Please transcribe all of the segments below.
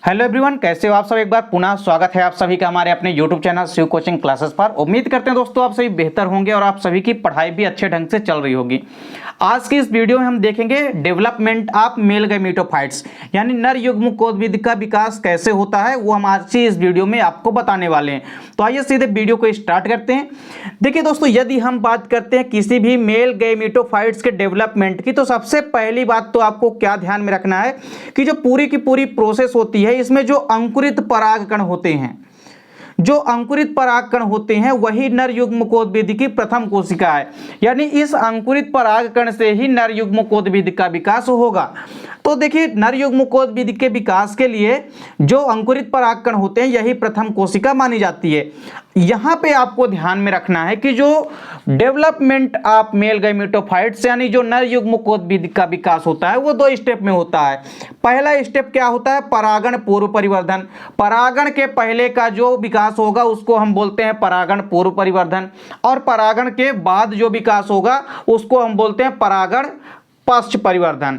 Hello everyone, कैसे हो आप सब। एक बार पुनः स्वागत है आप सभी का हमारे अपने YouTube channel Shiv coaching classes पर। उम्मीद करते हैं दोस्तों आप सभी बेहतर होंगे और आप सभी की पढ़ाई भी अच्छे ढंग से चल रही होगी। आज की इस वीडियो में हम देखेंगे डेवलपमेंट ऑफ मेल गैमेटोफाइट्स, यानी नर युग्मकोद्भिद का विकास कैसे होता है, वो हम आज की इस वीडियो में आपको बताने वाले हैं। तो आइए सीधे वीडियो को स्टार्ट करते हैं। देखिए दोस्तों, यदि हम बात करते हैं किसी भी मेल गैमेटोफाइट्स के डेवलपमेंट की, तो सबसे पहली बात तो आपको क्या ध्यान में रखना है कि जो पूरी की पूरी प्रोसेस होती है, इसमें जो अंकुरित परागकण होते हैं, जो अंकुरित परागकण होते हैं वही नर युग्मकोद्भिद की प्रथम कोशिका है। यानी इस अंकुरित परागकण से ही नर युग्मकोद्भिद का विकास होगा। तो देखिए, नर युग्मकोद्भिद के विकास के लिए जो अंकुरित परागकण होते हैं यही प्रथम कोशिका मानी जाती है। यहां पे आपको ध्यान में रखना है कि जो डेवलपमेंट ऑफ मेल गैमेटोफाइट्स यानी जो नर युग्मकोद्भिद का विकास होता है वो 2 स्टेप में होता है। पहला स्टेप क्या होता है? परागण पूर्व परिवर्धन। परागण के पहले का जो विकास होगा उसको हम बोलते हैं परागण पूर्व परिवर्धन, और परागण के बाद जो विकास होगा उसको हम बोलते हैं परागण पश्च परिवर्धन।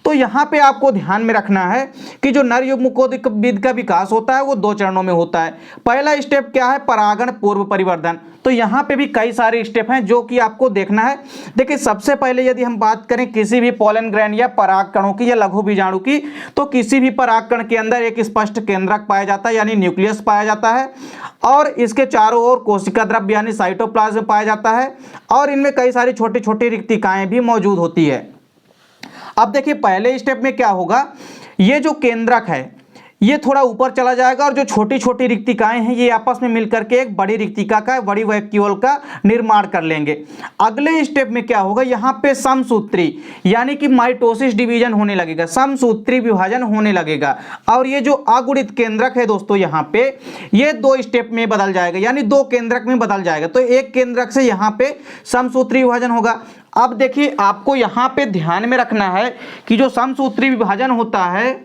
तो यहाँ पे आपको ध्यान में रखना है कि जो नर युग्मकोद्भिद का विकास होता है वो 2 चरणों में होता है। पहला स्टेप क्या है? परागण पूर्व परिवर्धन। तो यहाँ पे भी कई सारे स्टेप हैं जो कि आपको देखना है। देखिए, सबसे पहले यदि हम बात करें किसी भी पॉलन ग्रैंड या पराग कणों की या लघु बीजाणु की, तो किसी भी पराग कण के अंदर एक स्पष्ट केंद्रक पाया जाता है यानी न्यूक्लियस पाया जाता है, और इसके चारों ओर कोशिका द्रव्य यानी साइटोप्लाज्म पाया जाता है, और इनमें कई सारी छोटी छोटी रिक्तिकाएं भी मौजूद होती है। अब देखिए, पहले स्टेप में क्या होगा, ये जो केंद्रक है ये थोड़ा ऊपर चला जाएगा और जो छोटी छोटी रिक्तिकाएं हैं ये आपस में मिलकर के एक बड़ी रिक्तिका का, बड़ी वैक्यूल का निर्माण कर लेंगे। अगले स्टेप में क्या होगा, यहाँ पे समसूत्री यानी कि माइटोसिस डिवीजन होने लगेगा, समसूत्री विभाजन होने लगेगा, और ये जो अगुणित केंद्रक है दोस्तों यहाँ पे ये 2 स्टेप में बदल जाएगा, यानी 2 केंद्रक में बदल जाएगा। तो एक केंद्रक से यहाँ पे समसूत्री विभाजन होगा। अब देखिए, आपको यहाँ पे ध्यान में रखना है कि जो समसूत्री विभाजन होता है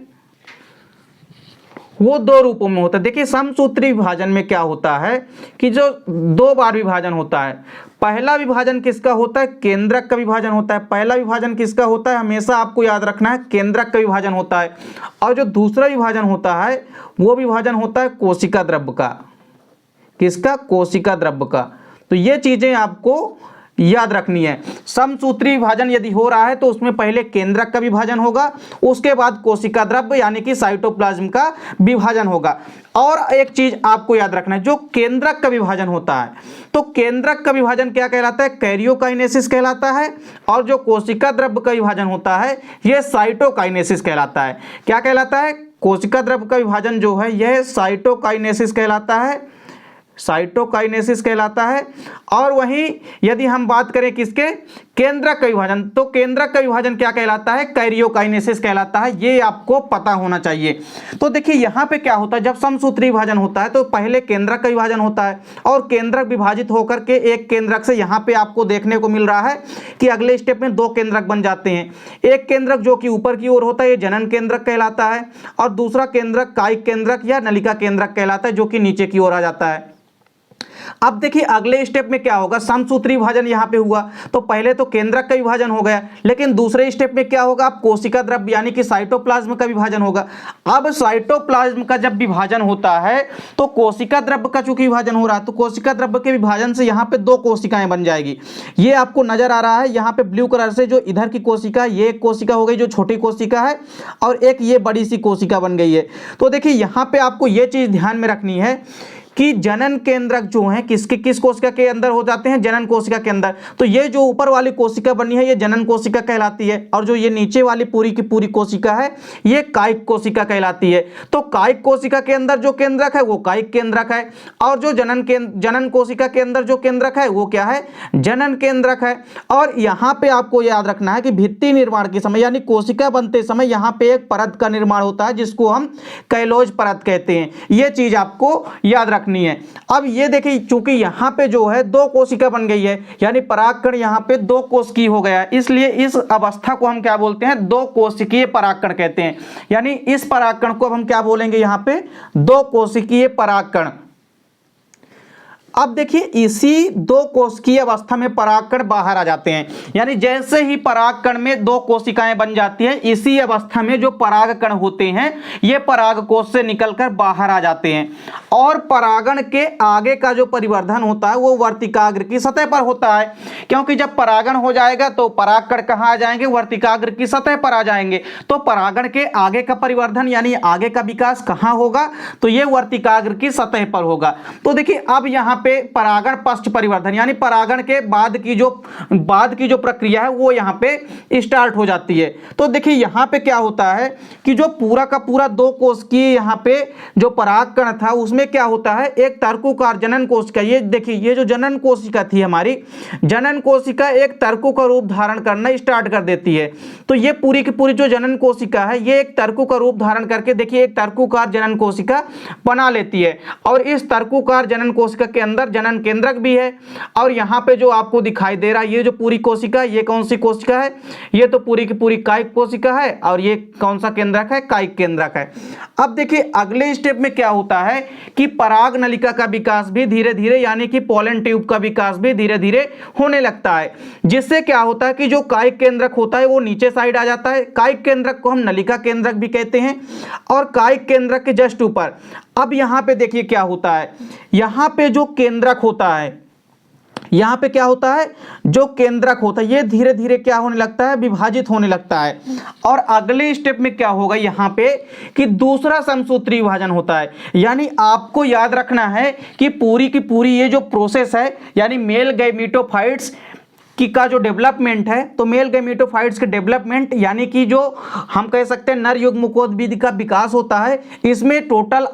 वो 2 रूपों में होता है। देखिए, समसूत्री विभाजन में क्या होता है कि जो 2 बार विभाजन होता है। पहला विभाजन किसका होता है? केंद्रक का विभाजन होता है। पहला विभाजन किसका होता है? हमेशा आपको याद रखना है, केंद्रक का विभाजन होता है। और जो दूसरा विभाजन होता है वो विभाजन होता है कोशिका द्रव्य का। किसका? कोशिका द्रव्य का। तो ये चीजें आपको याद रखनी है। समसूत्री विभाजन यदि हो रहा है तो उसमें पहले केंद्रक का विभाजन होगा, उसके बाद कोशिका द्रव्य यानी कि साइटोप्लाज्म का विभाजन होगा। और एक चीज आपको याद रखना है, जो केंद्रक का विभाजन होता है तो केंद्रक का विभाजन क्या कहलाता है? कैरियोकाइनेसिस कहलाता है, और जो कोशिका द्रव्य का विभाजन होता है यह साइटोकाइनेसिस कहलाता है। क्या कहलाता है? कोशिका द्रव्य का विभाजन जो है यह साइटोकाइनेसिस कहलाता है, साइटोकाइनेसिस कहलाता है। और वहीं यदि हम बात करें किसके? केंद्रक का विभाजन, तो केंद्रक का विभाजन क्या कहलाता है? कैरियोकाइनेसिस कहलाता है। ये आपको पता होना चाहिए। तो देखिए, यहाँ पे क्या होता है, जब समसूत्री विभाजन होता है तो पहले केंद्रक का विभाजन होता है, और केंद्रक विभाजित होकर के एक केंद्रक से यहाँ पे आपको देखने को मिल रहा है कि अगले स्टेप में 2 केंद्रक बन जाते हैं। एक केंद्रक जो कि ऊपर की ओर होता है ये जनन केंद्रक कहलाता है, और दूसरा केंद्रक कायिक केंद्रक या नलिका केंद्रक कहलाता है जो कि नीचे की ओर आ जाता है। अब देखिए, अगले स्टेप में क्या होगा, समसूत्री विभाजन यहां पे हुआ तो पहले तो केंद्रक का विभाजन हो गया, लेकिन दूसरे स्टेप में क्या होगा, अब कोशिका द्रव्य यानी कि साइटोप्लाज्म का विभाजन होगा। अब साइटोप्लाज्म का जब विभाजन होता है तो कोशिका द्रव्य का चूंकि विभाजन हो रहा है तो कोशिका द्रव्य के विभाजन से यहां पे 2 कोशिकाएं बन जाएगी। ये आपको नजर आ रहा है यहाँ पे ब्लू कलर से, जो इधर की कोशिका, ये एक कोशिका हो गई जो छोटी कोशिका है, और एक ये बड़ी सी कोशिका बन गई है। तो देखिए, यहाँ पे आपको ये चीज ध्यान में रखनी है कि जनन केंद्रक जो है किस कोशिका के अंदर हो जाते हैं? जनन कोशिका के अंदर। तो ये जो ऊपर वाली कोशिका बनी है ये जनन कोशिका कहलाती है, और जो ये नीचे वाली पूरी की पूरी कोशिका है ये कायिक कोशिका कहलाती है। तो कायिक कोशिका के अंदर जो केंद्रक है वो कायिक केंद्रक है, और जो जनन कोशिका के अंदर जो केंद्रक है वो क्या है? जनन केंद्रक है। और यहाँ पे आपको याद रखना है कि भित्ति निर्माण के समय यानी कोशिका बनते समय यहाँ पे एक परत का निर्माण होता है जिसको हम कैलोज परत कहते हैं। ये चीज आपको याद रखनी है। अब ये देखिए, चूंकि यहां पे जो है 2 कोशिका बन गई है यानी परागकण यहां पे 2 कोशिकीय हो गया है, इसलिए इस अवस्था को हम क्या बोलते हैं? 2 कोशिकीय परागकण कहते हैं। यानी इस परागकण को हम क्या बोलेंगे? यहां पे 2 कोशिकीय परागकण। अब देखिए इसी दो कोशिकीय अवस्था में परागकण बाहर आ जाते हैं, यानी जैसे ही परागकण में दो कोशिकाएं बन जाती है, इसी अवस्था में जो परागकण होते हैं ये परागकोश से निकलकर बाहर आ जाते हैं। और परागण के आगे का जो परिवर्धन होता है वो वर्तिकाग्र की सतह पर होता है, क्योंकि जब परागण हो जाएगा तो परागकण कहाँ आ जाएंगे, वर्तिकाग्र की सतह पर आ जाएंगे। तो परागण के आगे का परिवर्धन यानी आगे का विकास कहाँ होगा, तो ये वर्तिकाग्र की सतह पर होगा। तो देखिए अब यहाँ पे परागण पश्च परिवर्धन यानी परागण के बाद की जो प्रक्रिया है वो यहाँ पे स्टार्ट हो जाती है। तो देखिए यहाँ पे क्या होता है कि जो पूरा का पूरा दो कोशिकीय यहाँ पे जो परागकण था उसमें क्या होता है, एक तर्कुकार जनन कोशिका, ये देखिए ये जो जनन कोशिका थी हमारी, जनन कोशिका एक तर्कु का रूप धारण करना स्टार्ट कर देती है। तो ये पूरी की पूरी जो जनन कोशिका है ये एक तर्कु का रूप धारण करके देखिए एक तर्कुकार जनन कोशिका बना लेती है। और इस तर्कुकार जनन कोशिका के अंदर जनन केंद्रक भी है। और यहाँ पे जो आपको दिखाई दे रहा है ये जो पूरी कोशिका, ये कौन सी कोशिका है, ये तो पूरी की पूरी कायिक कोशिका है। और ये कौन सा केंद्रक है, कायिक केंद्रक है। अब देखिए अगले स्टेप में क्या होता है कि पराग नलिका का विकास भी धीरे धीरे यानी कि पोलन ट्यूब का विकास भी धीरे धीरे होने लगता है, जिससे क्या होता है कि जो कायिक केंद्रक होता है वो नीचे साइड आ जाता है। कायिक केंद्रक को हम नलिका केंद्रक भी कहते हैं। और कायिक केंद्रक के जस्ट ऊपर अब यहाँ पे देखिए क्या होता है, यहाँ पे जो केंद्रक होता है, यहाँ पे क्या होता है, जो केंद्रक होता है ये धीरे धीरे क्या होने लगता है, विभाजित होने लगता है। और अगले स्टेप में क्या होगा यहाँ पे कि दूसरा समसूत्री विभाजन होता है। यानी आपको याद रखना है कि पूरी ये जो प्रोसेस है यानी मेल गैमेटोफाइट्स का जो डेवलपमेंट है, तो मेल गैमेटोफाइट्स के डेवलपमेंट यानी कि जो हम कह सकते हैं नर युग्मकोद्भिद का विकास होता है, इसमें टोटल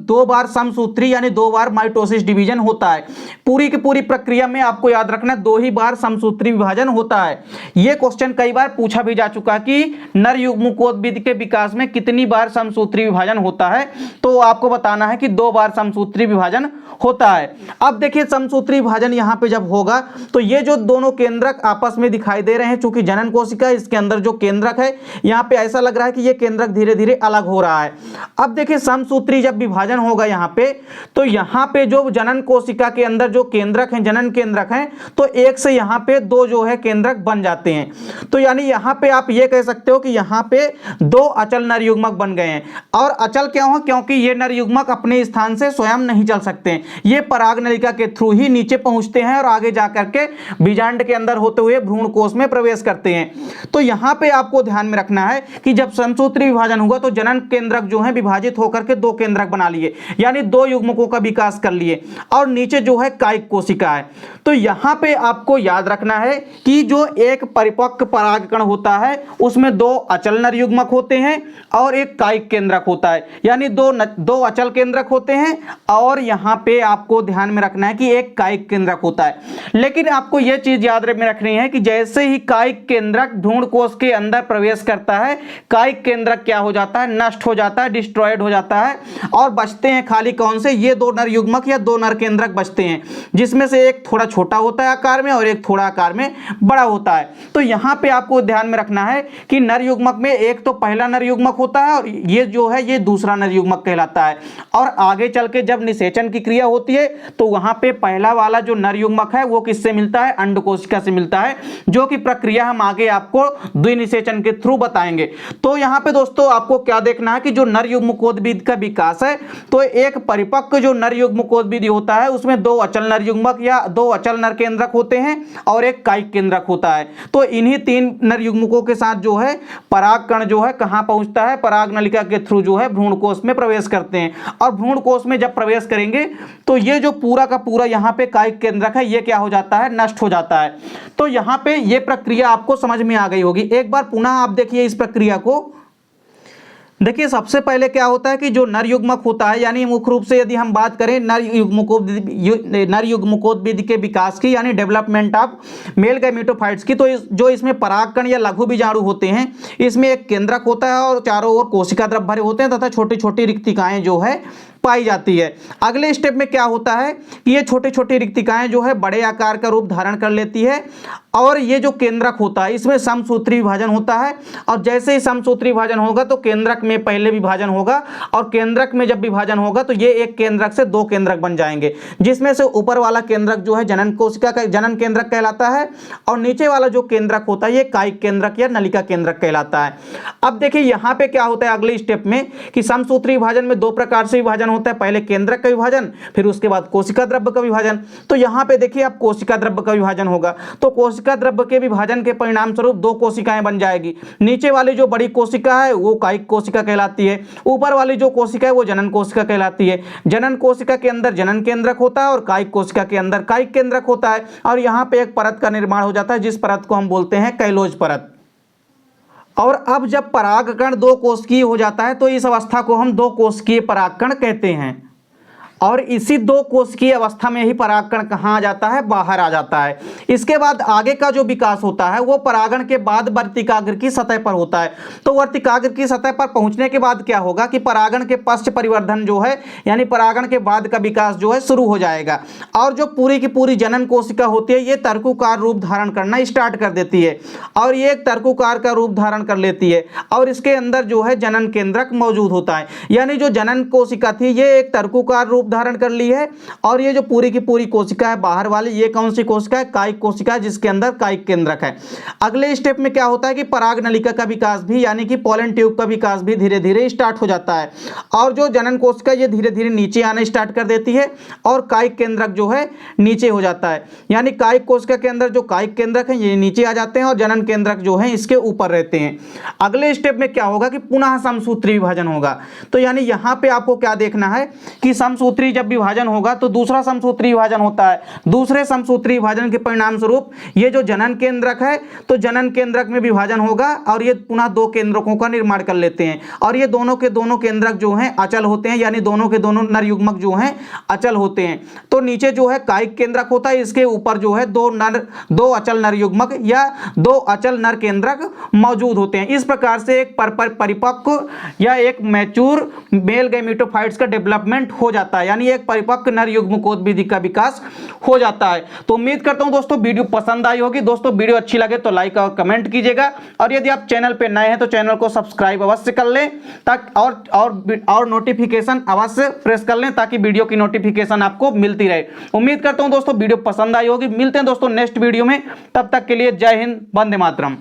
2 बार समसूत्री यानी 2 बार माइटोसिस डिवीजन होता है। पूरी की पूरी प्रक्रिया में आपको याद रखना 2 ही बार समसूत्री विभाजन होता है। यह क्वेश्चन कई बार पूछा भी जा चुका कि नर युग्मकोद्भिद के विकास में कितनी बार समसूत्री विभाजन होता है, तो आपको बताना है कि 2 बार समसूत्री विभाजन होता है। अब देखिए समसूत्री विभाजन यहाँ पे जब होगा तो ये जो दोनों केंद्रक आपस में दिखाई दे रहे हैं, चूंकि जनन कोशिका इसके अंदर जो केंद्रक है यहाँ पे ऐसा लग रहा है कि ये केंद्रक धीरे धीरे अलग हो रहा है। अब देखिए समसूत्री जब विभाजन होगा यहाँ पे, तो यहाँ पे जो जनन कोशिका के अंदर जो केंद्रक हैं, जनन केंद्रक हैं, तो एक से यहाँ पे 2 जो है केंद्रक बन जाते हैं। तो यानी यहाँ पे आप ये कह सकते हो कि यहाँ पे 2 अचल नर युग्मक बन गए हैं। और अचल क्यों है, क्योंकि ये नर युग्मक अपने स्थान से स्वयं नहीं चल सकते, ये पराग नलिका के थ्रू ही नीचे पहुंचते हैं और आगे जाकर के बीजांड के अंदर होते हुए भ्रूण कोश में प्रवेश करते हैं। तो यहाँ पे आपको ध्यान में रखना है कि जब समसूत्री विभाजन होगा तो जनन केंद्रक जो है विभाजित होकर के 2 केंद्रक बना लिए यानी 2 युग्मकों का विकास कर लिए, और नीचे जो है कायिक कोशिका है। तो यहाँ पे आपको याद रखना है कि जो एक परिपक्व परागकण होता है उसमें 2 अचल नर युग्मक होते हैं और एक कायिक केंद्रक होता है, यानी 2 अचल केंद्रक होते हैं और यहाँ पे आपको ध्यान में रखना है कि एक कायिक केंद्रक होता है। लेकिन आपको यह चीज याद में रखनी है कि जैसे ही कायिक केंद्रक भ्रूण कोश के अंदर प्रवेश करता है, कायिक केंद्रक क्या हो जाता है, नष्ट हो जाता है, डिस्ट्रॉयड हो जाता है, और बचते हैं खाली कौन से, ये 2 नर युग्मक या 2 नर केंद्रक बचते हैं, जिसमें से एक थोड़ा छोटा होता है आकार में और एक थोड़ा आकार में बड़ा होता है। तो यहाँ पे आपको ध्यान में रखना है कि नर युग्मक में एक तो पहला नर युग्मक होता है और ये जो है ये दूसरा नर युग्मक कहलाता है। और आगे चल के जब निषेचन की क्रिया होती है तो वहां पे पहला वाला जो नर युग्मक है वो किससे मिलता है, अंड कोशिका से मिलता है, जो कि प्रक्रिया हम आगे आपको द्विनिषेचन के थ्रू बताएंगे। तो यहाँ पे दोस्तों आपको क्या देखना है कि जो नर युग्मकोद्भिद का विकास है, तो एक परिपक्व जो नर युग्मकोद्भिद होता है उसमें 2 अचल नर युग्मक या 2 अचल नर केंद्रक होते हैं और एक कायिक केंद्रक होता है। तो इन्हीं 3 नर युग्मकों के साथ जो है परागकण जो है कहां पहुंचता है, पराग नलिका के थ्रू जो है भ्रूण कोश में प्रवेश करते हैं। और भ्रूण कोश में जब प्रवेश करेंगे तो ये जो पूरा का पूरा यहाँ पे कायिक केंद्रक है ये क्या हो जाता है, नष्ट हो जाता है। तो यहाँ पे ये प्रक्रिया आपको समझ में आ गई होगी। एक बार पुनः आप देखिए इस प्रक्रिया को। देखिए सबसे पहले क्या होता है कि जो नर युग्मक होता है, यानी मुख्य रूप से यदि हम बात करें नर युग्मकोद्भिद के विकास की यानी डेवलपमेंट ऑफ मेल गैमेटोफाइट्स की, तो जो इसमें परागकण या लघु बीजाणु होते हैं, इसमें एक केंद्रक होता है और चारों ओर कोशिका द्रव्य भरे होते हैं तथा छोटी छोटी रिक्तिकाएं जो है पाई जाती है। अगले स्टेप में क्या होता है कि ये छोटी छोटी रिक्तिकाएं जो है बड़े आकार का रूप धारण कर लेती है और ये जो केंद्रक होता है इसमें समसूत्री विभाजन होता है। और जैसे ही समसूत्री विभाजन होगा तो केंद्रक में पहले विभाजन होगा और केंद्रक में जब विभाजन होगा तो ये एक केंद्रक से दो केंद्रक बन जाएंगे, जिसमें से ऊपर वाला केंद्रक जो है जनन कोशिका का जनन केंद्रक कहलाता है और नीचे वाला जो केंद्रक होता है ये कायिक केंद्रक या नलिका केंद्रक कहलाता है। अब देखिए यहाँ पे क्या होता है अगले स्टेप में कि समसूत्री विभाजन में दो प्रकार से विभाजन होता है, पहले केंद्रक का विभाजन फिर उसके बाद कोशिका द्रव्य का विभाजन। तो यहाँ पे देखिए अब कोशिका द्रव्य का विभाजन होगा तो कोशिका द्रव्य के विभाजन के परिणाम स्वरूप दो कोशिकाएं बन जाएगी। नीचे वाली जो बड़ी कोशिका है वो कायिक कोशिका कहलाती है, ऊपर वाली जो कोशिका है वो जनन कोशिका कहलाती है। जनन कोशिका के अंदर जनन केंद्रक होता है और कायिक कोशिका के अंदर कायिक केंद्रक होता है और यहाँ पे एक परत का निर्माण हो जाता है जिस परत को हम बोलते हैं कैलोज परत। और अब जब परागकण दो कोशिकीय हो जाता है तो इस अवस्था को हम दो कोशिकीय परागकण कहते हैं और इसी दो कोशिकीय अवस्था में ही परागकण कहाँ आ जाता है, बाहर आ जाता है। इसके बाद आगे का जो विकास होता है वो परागण के बाद वर्तिकाग्र की सतह पर होता है। तो वर्तिकाग्र की सतह पर पहुंचने के बाद क्या होगा कि परागण के पश्च परिवर्धन जो है यानी परागण के बाद का विकास जो है शुरू हो जाएगा और जो पूरी की पूरी जनन कोशिका होती है ये तर्कुकार रूप धारण करना स्टार्ट कर देती है और ये एक तर्कुकार का रूप धारण कर लेती है और इसके अंदर जो है जनन केंद्रक मौजूद होता है। यानी जो जनन कोशिका थी ये एक तर्कुकार रूप धारण कर ली है और ये जो पूरी की पूरी कोशिका है बाहर वाली ये कौन सी कोशिका है, कायिक कोशिका है जिसके अंदर कायिक केंद्रक है। अगले स्टेप में क्या होता है कि पराग नलिका का विकास भी यानी कि पोलन ट्यूब का विकास भी धीरे धीरे स्टार्ट हो जाता है और जो जनन कोशिका ये धीरे धीरे नीचे आना स्टार्ट कर देती है और कायिक केंद्रक जो है नीचे हो जाता है। यानी कायिक कोशिका के अंदर जो कायिक केंद्रक है ये नीचे आ जाते हैं और जनन केंद्रक जो है इसके ऊपर रहते हैं। अगले स्टेप में क्या होगा कि पुनः समसूत्री विभाजन होगा। तो यानी यहाँ पे आपको क्या देखना है कि समसूत्री जब विभाजन होगा तो दूसरा समसूत्री विभाजन होता है। दूसरे समसूत्री विभाजन के परिणाम स्वरूप ये जो जनन केंद्रक है तो जनन केंद्रक में विभाजन होगा और ये पुनः दो केंद्रकों का निर्माण कर लेते हैं और ये दोनों के दोनों केंद्रक जो हैं अचल होते हैं यानी दोनों के दोनों नर युग्मक जो हैं अचल होते हैं। तो नीचे जो है कायिक केंद्रक होता है, इसके ऊपर जो है दो अचल नर युग्मक या दो अचल नर केंद्रक मौजूद होते हैं। इस प्रकार से एक परिपक्व या एक मैच्योर मेल गैमेटोफाइट्स का डेवलपमेंट हो जाता है यानी एक परिपक्व नर युग्मकोद्भिद का विकास हो जाता है। तो उम्मीद करता हूं दोस्तों वीडियो पसंद आई होगी। दोस्तों वीडियो अच्छी लगे तो लाइक और कमेंट कीजिएगा और यदि आप चैनल पे नए हैं तो चैनल को सब्सक्राइब अवश्य कर लें ताकि और नोटिफिकेशन अवश्य प्रेस कर लें ताकि वीडियो की नोटिफिकेशन आपको मिलती रहे। उम्मीद करता हूं दोस्तों वीडियो पसंद आई होगी। मिलते हैं दोस्तों नेक्स्ट वीडियो में, तब तक के लिए जय हिंद, वंदे मातरम।